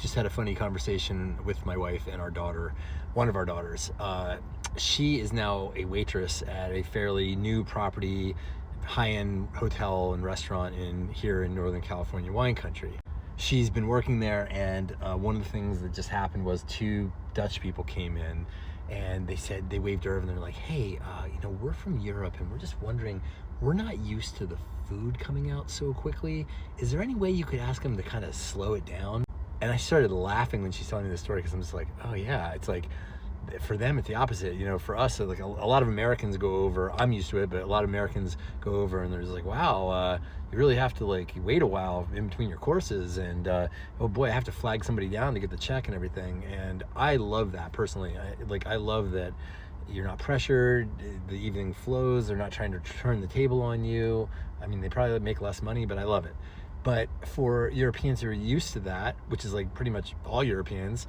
just had a funny conversation with my wife and our daughter, one of our daughters. She is now a waitress at a fairly new property, high-end hotel and restaurant here in Northern California wine country. She's been working there, and one of the things that just happened was two Dutch people came in, and they waved her over, and they're like, hey, we're from Europe, and we're just wondering, we're not used to the food coming out so quickly. Is there any way you could ask them to kind of slow it down? And I started laughing when she's telling me this story, because I'm just like, oh yeah, it's like, for them it's the opposite. For us, like a lot of Americans go over, I'm used to it, but a lot of Americans go over and they're just like, wow, you really have to like wait a while in between your courses, and oh boy, I have to flag somebody down to get the check and everything. And I love that personally. I love that you're not pressured, the evening flows, they're not trying to turn the table on you. I mean, they probably make less money, but I love it. But for Europeans who are used to that, which is like pretty much all Europeans,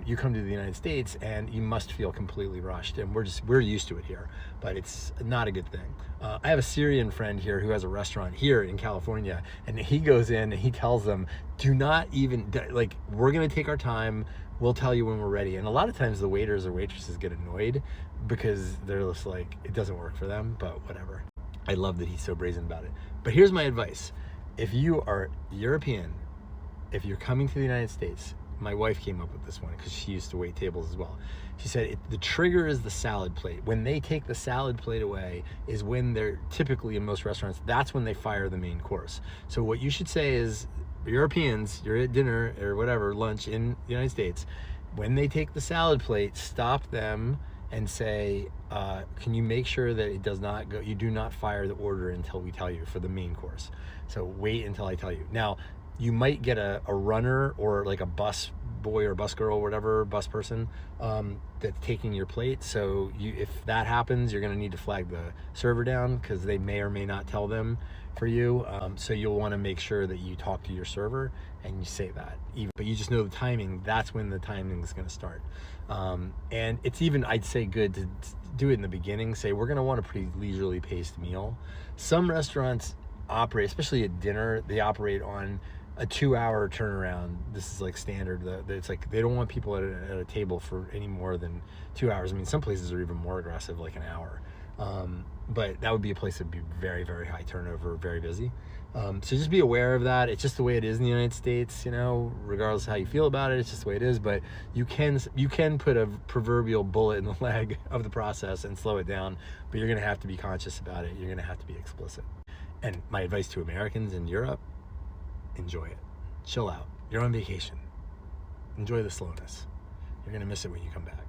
you come to the United States and you must feel completely rushed, and we're used to it here, but it's not a good thing. I have a Syrian friend here who has a restaurant here in California, and he goes in and he tells them, do not even, like, we're gonna take our time, we'll tell you when we're ready. And a lot of times the waiters or waitresses get annoyed because they're just like, it doesn't work for them, but whatever. I love that he's so brazen about it. But here's my advice. If you are European, if you're coming to the United States, my wife came up with this one because she used to wait tables as well. She said the trigger is the salad plate. When they take the salad plate away is when they're typically, in most restaurants, that's when they fire the main course. So what you should say is, Europeans, you're at dinner or whatever, lunch in the United States, when they take the salad plate, stop them and say, can you make sure that it does not go, you do not fire the order until we tell you for the main course. So wait until I tell you. Now, you might get a runner or like a bus boy or bus girl or whatever, bus person, that's taking your plate. So if that happens, you're gonna need to flag the server down, because they may or may not tell them for you. So you'll wanna make sure that you talk to your server and you say that. But you just know the timing, that's when the timing is gonna start. And it's even, I'd say, good to do it in the beginning. Say, we're gonna want a pretty leisurely paced meal. Some restaurants operate, especially at dinner, they operate on a 2-hour turnaround. This is like standard. It's like they don't want people at a table for any more than 2 hours. I mean, some places are even more aggressive, like an hour. But that would be a place that would be very, very high turnover, very busy. So just be aware of that. It's just the way it is in the United States, regardless of how you feel about it, it's just the way it is. But you can put a proverbial bullet in the leg of the process and slow it down, but you're gonna have to be conscious about it. You're gonna have to be explicit. And my advice to Americans in Europe, enjoy it. Chill out. You're on vacation. Enjoy the slowness. You're gonna miss it when you come back.